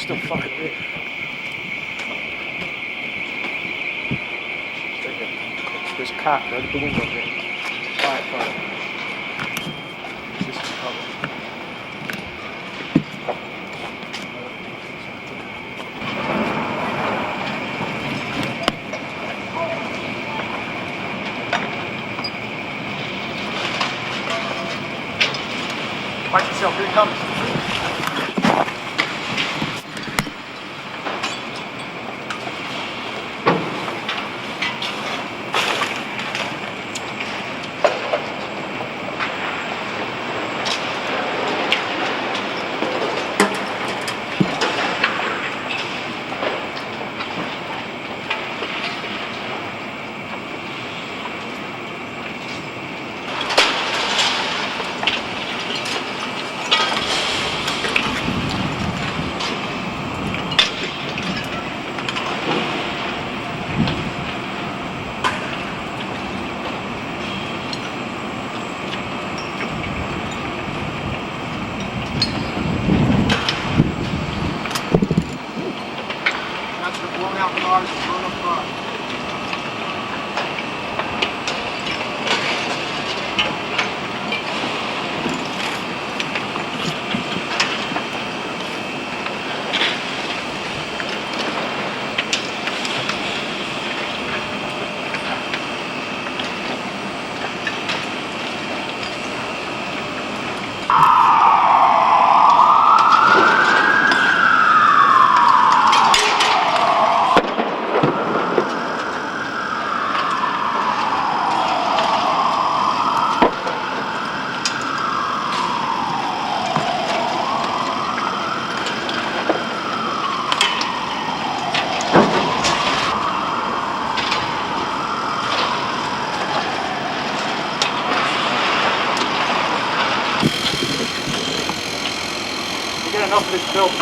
still fucking big. There's a cop right at the window here. Quiet car. This is covered. Watch yourself, here he comes. Blown out cars and blown up cars. Get enough of this filth.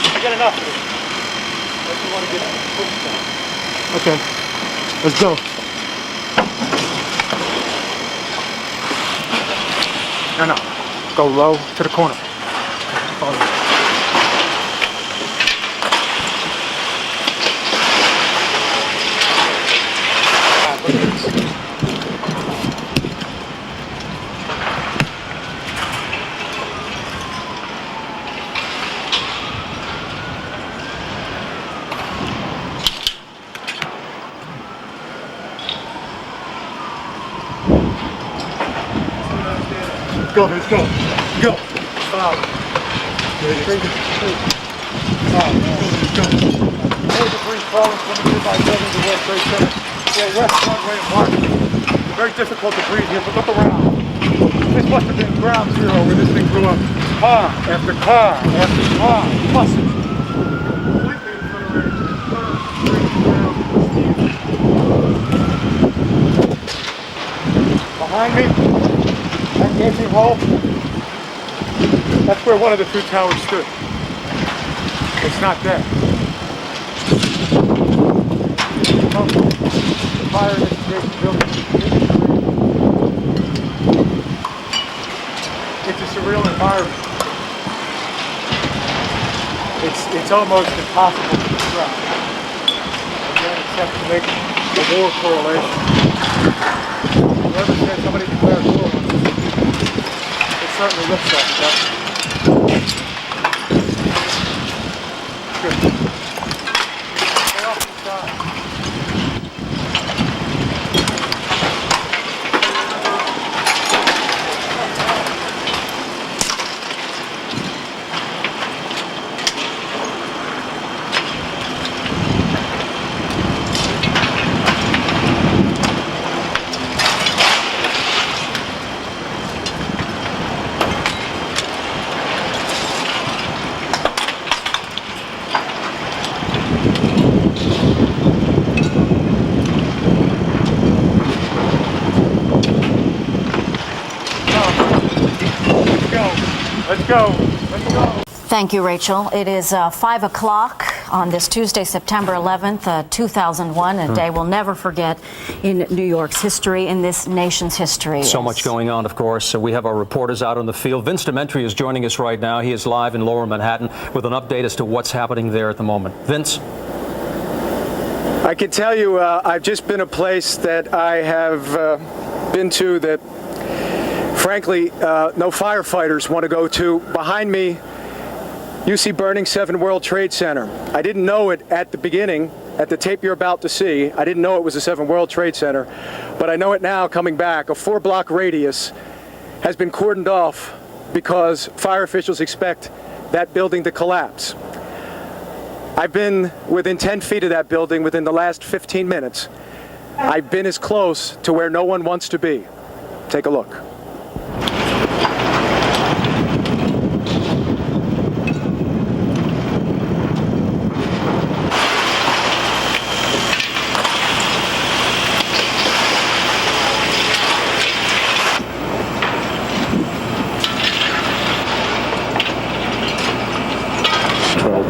I get enough of it. I just want to get the foot down. Okay, let's go. No. Go low to the corner. Follow me. Look at this. Go, let's go. Go. Follow. Let's go. More debris falling from the nearby buildings of World Trade Center. Yeah, west runway and market. Very difficult to breathe here, but look around. This must have been ground zero where this thing blew up. Car after car after car. Buses. Completely obliterated. Behind me. That gaping hole, that's where one of the two towers stood. It's not there. The fire and excavation building. It's a surreal environment. It's almost impossible to describe. Again, except to make a war correlation. Whoever said somebody declared war on this, it certainly looks like it, doesn't it? Good. Stay off the side. Let's go. Let's go. Thank you, Rachel. It is 5 o'clock on this Tuesday, September 11th, 2001, a day we'll never forget in New York's history, in this nation's history. So much going on, of course. So we have our reporters out on the field. Vince Dementri is joining us right now. He is live in Lower Manhattan with an update as to what's happening there at the moment. Vince? I can tell you I've just been a place that I have been to that, frankly, no firefighters want to go to. Behind me, you see burning 7 World Trade Center. I didn't know it at the beginning, at the tape you're about to see. I didn't know it was a 7 World Trade Center, but I know it now coming back. A 4-block radius has been cordoned off because fire officials expect that building to collapse. I've been within 10 feet of that building within the last 15 minutes. I've been as close to where no one wants to be. Take a look.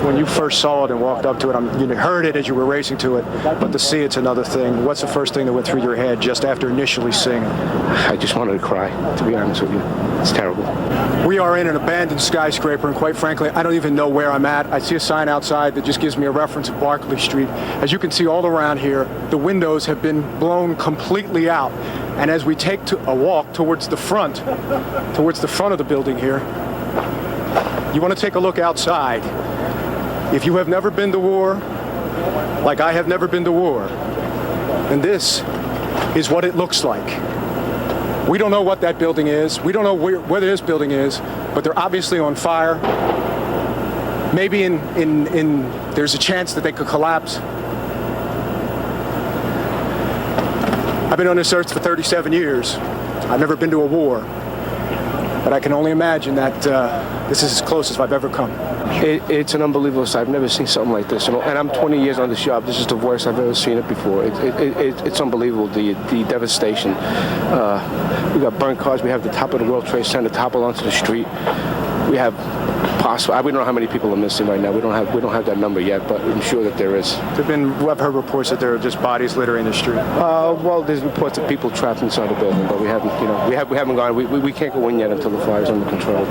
When you first saw it and walked up to it, you heard it as you were racing to it, but to see it's another thing. What's the first thing that went through your head just after initially seeing it? I just wanted to cry, to be honest with you. It's terrible. We are in an abandoned skyscraper, and quite frankly, I don't even know where I'm at. I see a sign outside that just gives me a reference of Barclay Street. As you can see all around here, the windows have been blown completely out. And as we take a walk towards the front of the building here, you want to take a look outside. If you have never been to war, like I have never been to war, then this is what it looks like. We don't know what that building is. We don't know where this building is, but they're obviously on fire. Maybe there's a chance that they could collapse. I've been on this earth for 37 years. I've never been to a war, but I can only imagine that this is as close as I've ever come. It's an unbelievable sight. I've never seen something like this. And I'm 20 years on this job. This is the worst I've ever seen it before. It's unbelievable, the devastation. We got burnt cars. We have the top of the World Trade Center topple onto the street. We have we don't know how many people are missing right now. We don't have that number yet, but I'm sure that there is. I've heard reports that there are just bodies littering the street. Well, there's reports of people trapped inside the building, but we haven't gone. We can't go in yet until the fire's under control.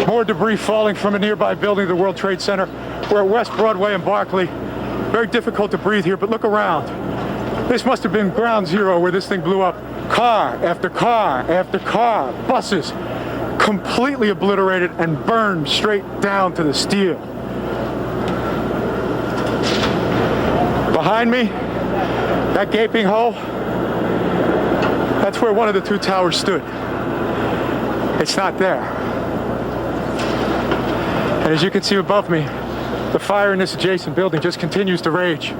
More debris falling from a nearby building, the World Trade Center. We're at West Broadway and Barclay. Very difficult to breathe here, but look around. This must have been ground zero where this thing blew up. Car after car after car, buses, completely obliterated and burned straight down to the steel. Behind me, that gaping hole, that's where one of the 2 towers stood. It's not there. And as you can see above me, the fire in this adjacent building just continues to rage.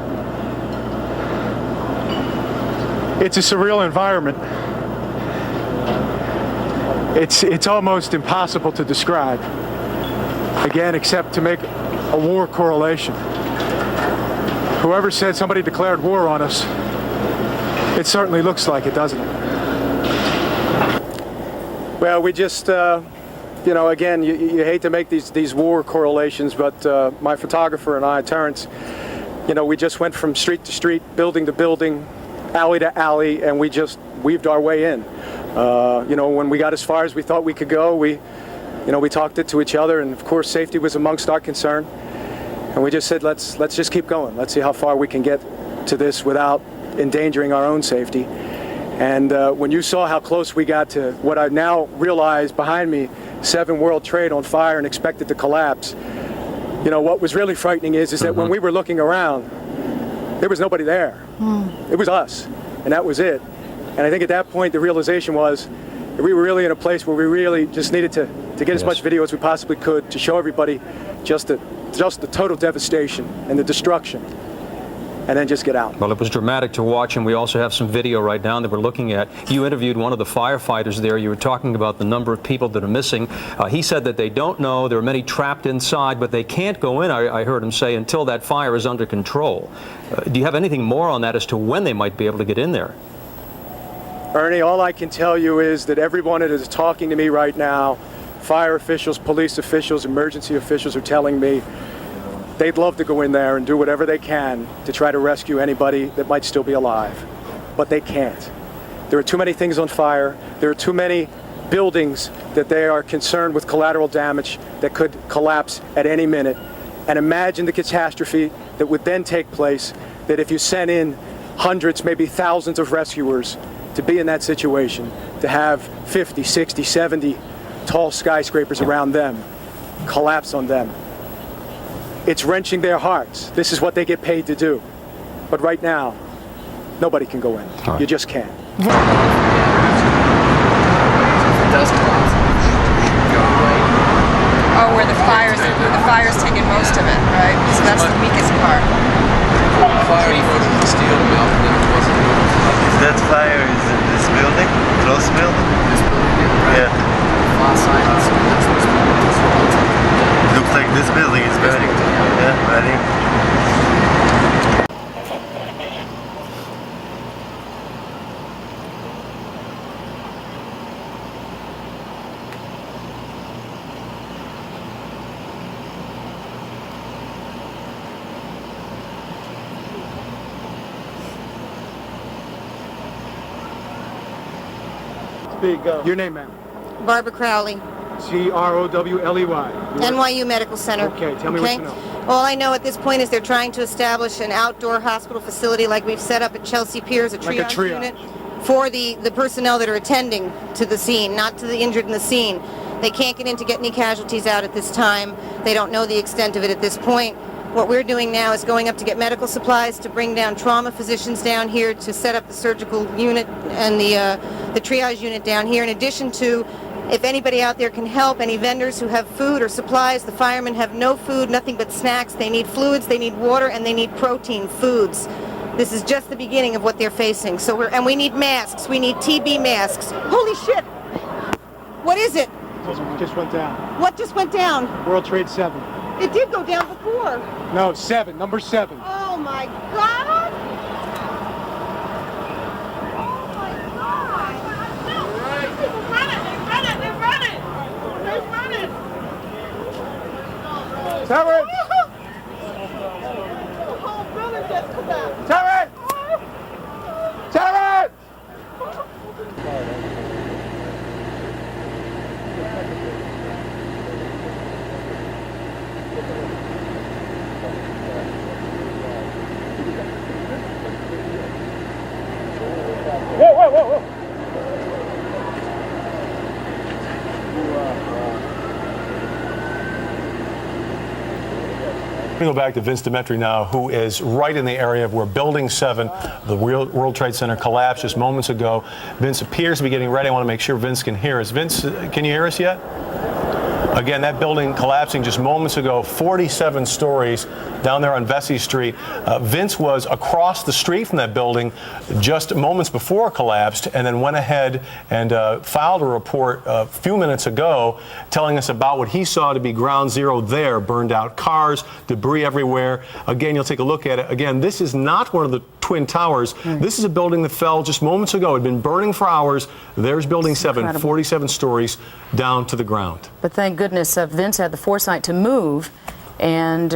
It's a surreal environment. It's almost impossible to describe, again, except to make a war correlation. Whoever said somebody declared war on us, it certainly looks like it, doesn't it? Well, we just, again, you hate to make these war correlations, but my photographer and I, Terrence, we just went from street to street, building to building, alley to alley, and we just weaved our way in. When we got as far as we thought we could go, we talked it to each other, and of course safety was amongst our concern. And we just said, let's just keep going. Let's see how far we can get to this without endangering our own safety. And when you saw how close we got to what I now realize behind me, 7 World Trade on fire and expected to collapse, what was really frightening is that when we were looking around, there was nobody there. It was us, and that was it. And I think at that point the realization was that we were really in a place where we really just needed to get as much video as we possibly could to show everybody just the total devastation and the destruction, and then just get out. Well, it was dramatic to watch, and we also have some video right now that we're looking at. You interviewed one of the firefighters there. You were talking about the number of people that are missing. He said that they don't know. There are many trapped inside, but they can't go in, I heard him say, until that fire is under control. Do you have anything more on that as to when they might be able to get in there? Ernie, all I can tell you is that everyone that is talking to me right now, fire officials, police officials, emergency officials, are telling me they'd love to go in there and do whatever they can to try to rescue anybody that might still be alive. But they can't. There are too many things on fire. There are too many buildings that they are concerned with collateral damage that could collapse at any minute. And imagine the catastrophe that would then take place, that if you sent in hundreds, maybe thousands of rescuers to be in that situation, to have 50, 60, 70 tall skyscrapers around them collapse on them. It's wrenching their hearts. This is what they get paid to do. But right now, nobody can go in. Right. You just can't. Dust clouds go away. Oh, where the fire's taking most of it, right? So that's the weakest part. Fire more than the steel melt than it was in That fire is in this building? Close building? this building. Right? Yeah. Far side, that's what's going Looks like this building is burning. Yeah, burning. Your name, ma'am? Barbara Crowley, Crowley. NYU Medical Center. Okay, tell me what you know. All I know at this point is they're trying to establish an outdoor hospital facility like we've set up at Chelsea Piers, a Like a triage triage. unit for the personnel that are attending to the scene, not to the injured in the scene. They can't get in to get any casualties out at this time. They don't know the extent of it at this point. What we're doing now is going up to get medical supplies, to bring down trauma physicians down here, to set up the surgical unit and the triage unit down here, in addition to, if anybody out there can help, any vendors who have food or supplies. The firemen have no food, nothing but snacks. They need fluids, they need water, and they need protein foods. This is just the beginning of what they're facing. And we need masks. We need TB masks. Holy shit! What is it? Just went down. What just went down? World Trade 7. It did go down before. No, 7. Number 7. Oh my God! Oh my God! They're running! Terrence! The whole building just collapsed. Terrence! Terrence! We go back to Vince Demetri now, who is right in the area of where Building 7, the World Trade Center, collapsed just moments ago. Vince appears to be getting ready. I want to make sure Vince can hear us. Vince, can you hear us yet? Again, that building collapsing just moments ago, 47 stories down there on Vesey Street. Vince was across the street from that building just moments before it collapsed, and then went ahead and filed a report a few minutes ago telling us about what he saw to be ground zero there. Burned out cars, debris everywhere. Again, you'll take a look at it. Again, this is not one of the Twin Towers. This is a building that fell just moments ago. It had been burning for hours. There's Building 7, incredible. 47 stories down to the ground. But thank goodness Vince had the foresight to move, and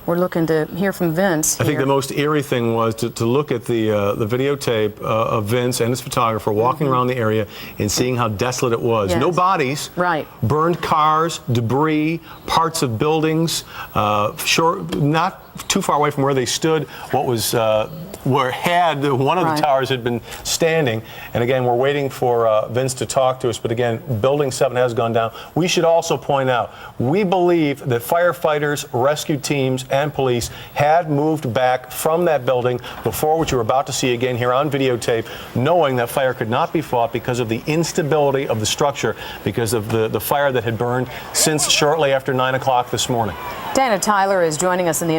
we're looking to hear from Vince I think here. the most eerie thing was to look at the videotape of Vince and his photographer walking around the area and seeing how desolate it was. Yes. No bodies, Right. burned cars, debris, parts of buildings, not too far away from where they stood, what was one of Right. the towers had been standing. And again, we're waiting for Vince to talk to us. But again, Building 7 has gone down. We should also point out, we believe that firefighters, rescue teams, and police had moved back from that building before, what you're about to see again here on videotape, knowing that fire could not be fought because of the instability of the structure, because of the fire that had burned since shortly after 9 o'clock this morning. Dana Tyler is joining us in the